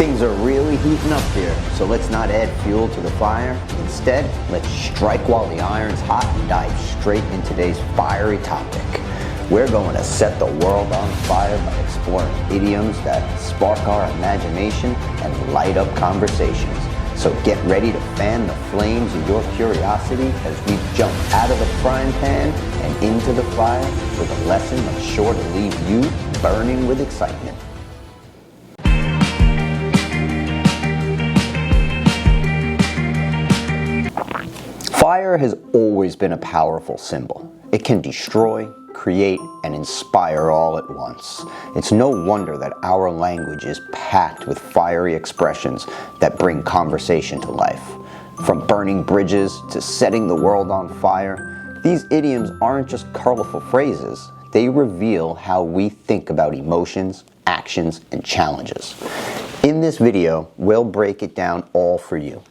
Things are really heating up here, so let's not add fuel to the fire. Instead, let's strike while the iron's hot and dive straight into today's fiery topic. We're going to set the world on fire by exploring idioms that spark our imagination and light up conversations. So get ready to fan the flames of your curiosity as we jump out of the frying pan and into the fire with a lesson that's sure to leave you burning with excitement. Fire has always been a powerful symbol. It can destroy, create, and inspire all at once. It's no wonder that our language is packed with fiery expressions that bring conversation to life. From burning bridges to setting the world on fire, these idioms aren't just colorful phrases. They reveal how we think about emotions, actions, and challenges. In this video, we'll break it down all for you.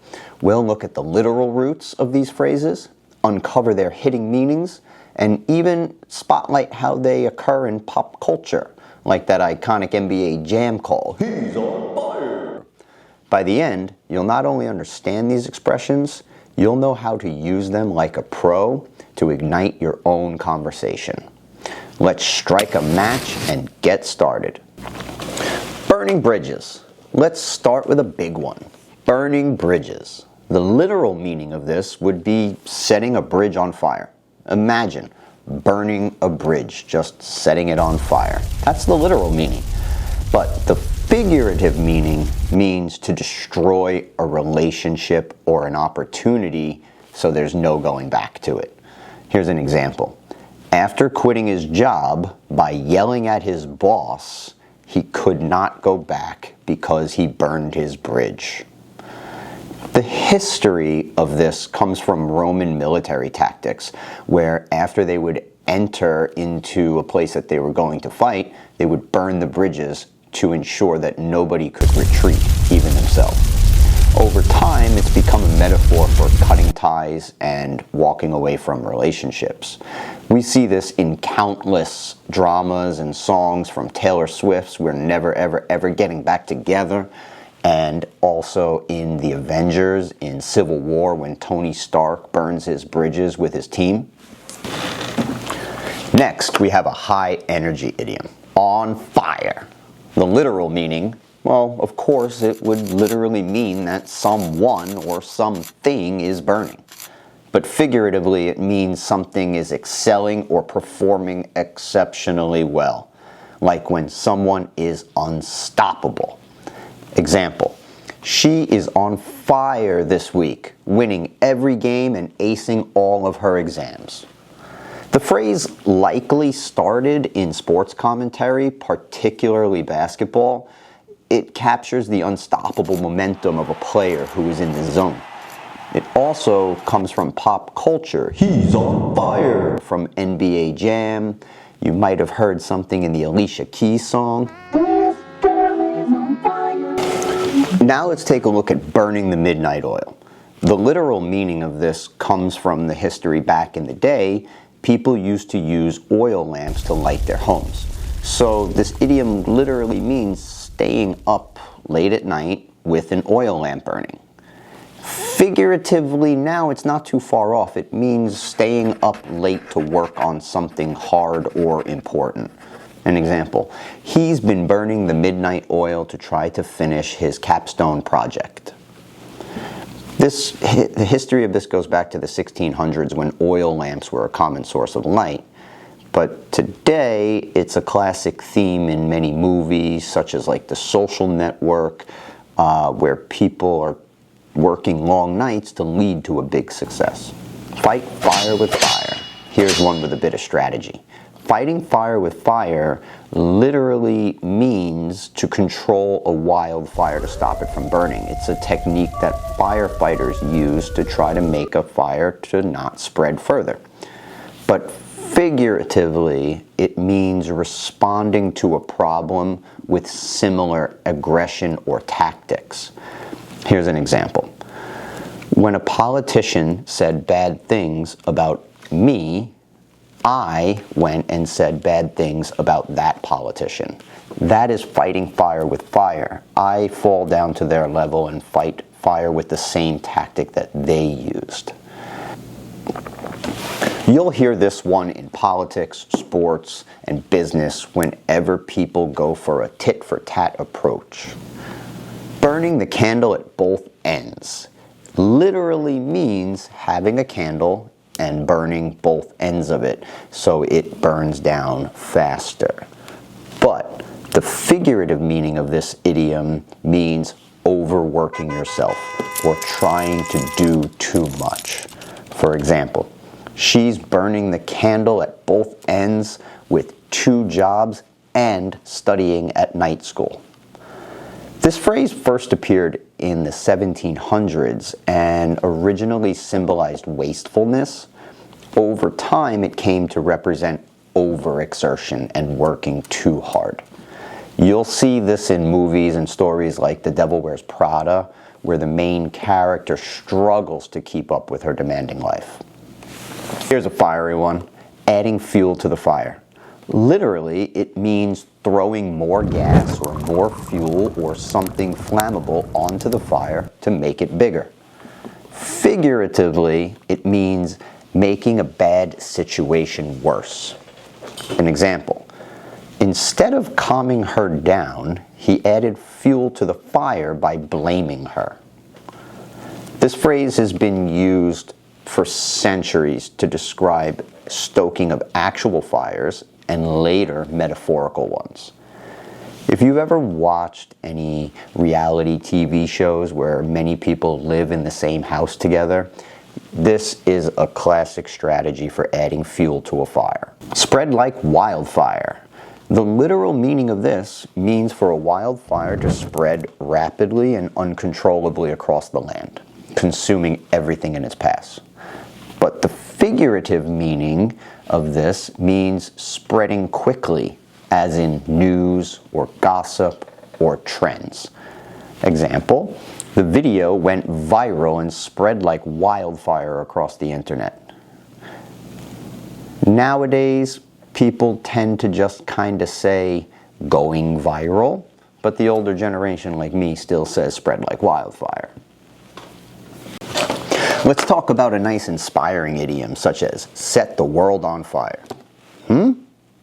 We'll look at the literal roots of these phrases, uncover their hidden meanings, and even spotlight how they occur in pop culture, like that iconic NBA Jam call, "He's on fire!" By the end, you'll not only understand these expressions, you'll know how to use them like a pro to ignite your own conversation. Let's strike a match and get started. Burning bridges. Let's start with a big one. Burning bridges. The literal meaning of this would be setting a bridge on fire. Imagine burning a bridge, just setting it on fire. That's the literal meaning. But the figurative meaning means to destroy a relationship or an opportunity so there's no going back to it. Here's an example. After quitting his job by yelling at his boss, he could not go back because he burned his bridge. The history of this comes from Roman military tactics, where after they would enter into a place that they were going to fight, they would burn the bridges to ensure that nobody could retreat, even themselves. Over time, it's become a metaphor for cutting ties and walking away from relationships. We see this in countless dramas and songs, from Taylor Swift's "We're Never Ever Ever Getting Back Together," and also in The Avengers in Civil War when Tony Stark burns his bridges with his team. Next, we have a high energy idiom, on fire. The literal meaning, well, of course, it would literally mean that someone or something is burning. But figuratively, it means something is excelling or performing exceptionally well, like when someone is unstoppable. Example, she is on fire this week, winning every game and acing all of her exams. The phrase likely started in sports commentary, particularly basketball. It captures the unstoppable momentum of a player who is in the zone. It also comes from pop culture. "He's on fire!" from NBA Jam. You might have heard something in the Alicia Keys song. Now let's take a look at burning the midnight oil. The literal meaning of this comes from the history back in the day. People used to use oil lamps to light their homes. So this idiom literally means staying up late at night with an oil lamp burning. Figuratively, now it's not too far off. It means staying up late to work on something hard or important. An example, he's been burning the midnight oil to try to finish his capstone project. The history of this goes back to the 1600s when oil lamps were a common source of light. But today, it's a classic theme in many movies, such as like The Social Network, where people are working long nights to lead to a big success. Fight fire with fire. Here's one with a bit of strategy. Fighting fire with fire literally means to control a wildfire to stop it from burning. It's a technique that firefighters use to try to make a fire to not spread further. But figuratively, it means responding to a problem with similar aggression or tactics. Here's an example. When a politician said bad things about me, I went and said bad things about that politician. That is fighting fire with fire. I fall down to their level and fight fire with the same tactic that they used. You'll hear this one in politics, sports, and business whenever people go for a tit-for-tat approach. Burning the candle at both ends literally means having a candle and burning both ends of it so it burns down faster. But the figurative meaning of this idiom means overworking yourself or trying to do too much. For example, she's burning the candle at both ends with 2 jobs and studying at night school. This phrase first appeared in the 1700s and originally symbolized wastefulness. Over time, it came to represent overexertion and working too hard. You'll see this in movies and stories like The Devil Wears Prada, where the main character struggles to keep up with her demanding life. Here's a fiery one: adding fuel to the fire. Literally, it means throwing more gas or more fuel or something flammable onto the fire to make it bigger. Figuratively, it means making a bad situation worse. An example: instead of calming her down, he added fuel to the fire by blaming her. This phrase has been used for centuries to describe stoking of actual fires and later metaphorical ones. If you've ever watched any reality TV shows where many people live in the same house together, this is a classic strategy for adding fuel to a fire. Spread like wildfire. The literal meaning of this means for a wildfire to spread rapidly and uncontrollably across the land, consuming everything in its path. But the figurative meaning of this means spreading quickly, as in news or gossip or trends. Example: the video went viral and spread like wildfire across the internet. Nowadays, people tend to just kind of say going viral, but the older generation like me still says spread like wildfire. Let's talk about a nice inspiring idiom such as set the world on fire.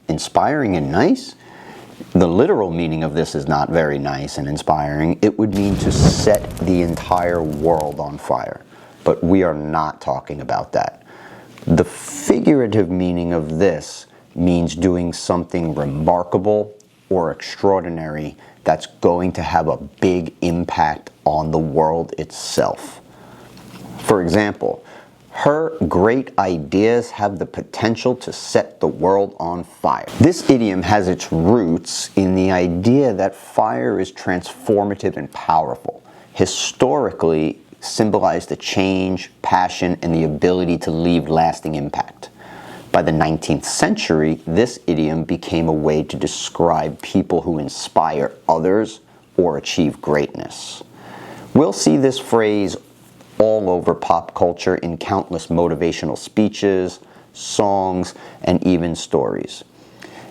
Inspiring and nice? The literal meaning of this is not very nice and inspiring. It would mean to set the entire world on fire. But we are not talking about that. The figurative meaning of this means doing something remarkable or extraordinary that's going to have a big impact on the world itself. For example, her great ideas have the potential to set the world on fire. This idiom has its roots in the idea that fire is transformative and powerful. Historically, symbolized a change, passion, and the ability to leave lasting impact. By the 19th century, this idiom became a way to describe people who inspire others or achieve greatness. We'll see this phrase all over pop culture in countless motivational speeches, songs, and even stories.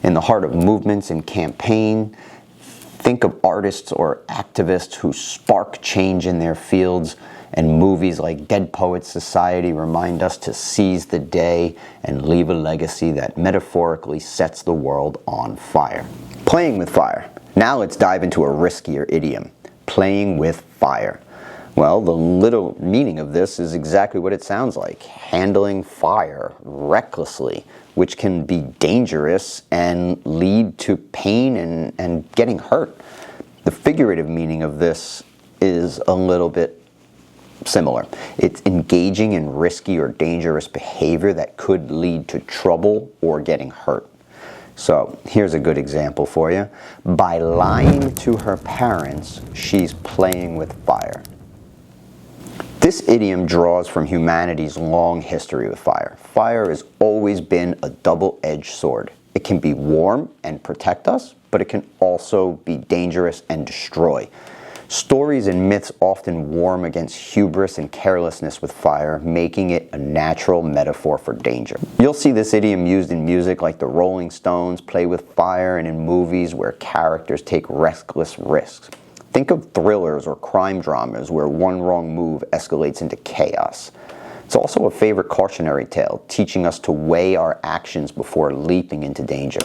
In the heart of movements and campaign, think of artists or activists who spark change in their fields, and movies like Dead Poets Society remind us to seize the day and leave a legacy that metaphorically sets the world on fire. Playing with fire. Now let's dive into a riskier idiom, playing with fire. Well, the literal meaning of this is exactly what it sounds like: handling fire recklessly, which can be dangerous and lead to pain and getting hurt. The figurative meaning of this is a little bit similar. It's engaging in risky or dangerous behavior that could lead to trouble or getting hurt. So here's a good example for you. By lying to her parents, she's playing with fire. This idiom draws from humanity's long history with fire. Fire has always been a double-edged sword. It can be warm and protect us, but it can also be dangerous and destroy. Stories and myths often warm against hubris and carelessness with fire, making it a natural metaphor for danger. You'll see this idiom used in music like the Rolling Stones play with fire, and in movies where characters take reckless risks. Think of thrillers or crime dramas where one wrong move escalates into chaos. It's also a favorite cautionary tale, teaching us to weigh our actions before leaping into danger.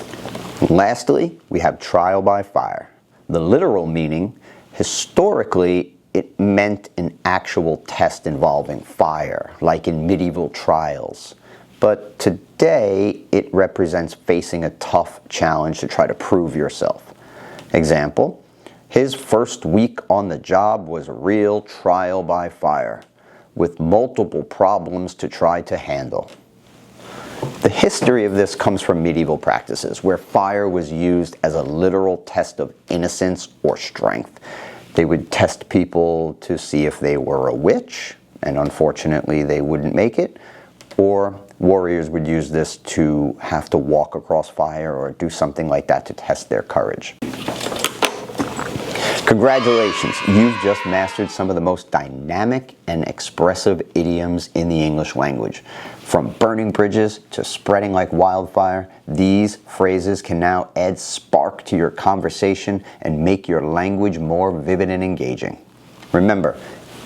Lastly, we have trial by fire. The literal meaning, historically, it meant an actual test involving fire, like in medieval trials. But today, it represents facing a tough challenge to try to prove yourself. Example, his first week on the job was a real trial by fire, with multiple problems to try to handle. The history of this comes from medieval practices, where fire was used as a literal test of innocence or strength. They would test people to see if they were a witch, and unfortunately they wouldn't make it, or warriors would use this to have to walk across fire or do something like that to test their courage. Congratulations, you've just mastered some of the most dynamic and expressive idioms in the English language. From burning bridges to spreading like wildfire, these phrases can now add spark to your conversation and make your language more vivid and engaging. Remember,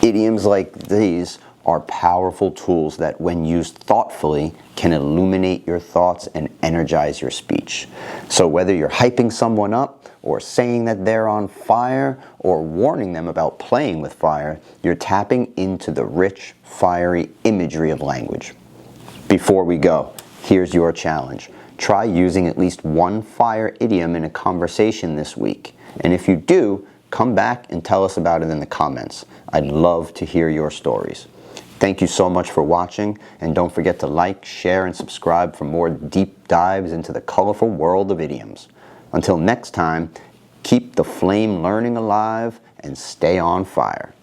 idioms like these are powerful tools that, when used thoughtfully, can illuminate your thoughts and energize your speech. So whether you're hyping someone up, or saying that they're on fire, or warning them about playing with fire, you're tapping into the rich, fiery imagery of language. Before we go, here's your challenge. Try using at least one fire idiom in a conversation this week. And if you do, come back and tell us about it in the comments. I'd love to hear your stories. Thank you so much for watching, and don't forget to like, share, and subscribe for more deep dives into the colorful world of idioms. Until next time, keep the flame learning alive and stay on fire.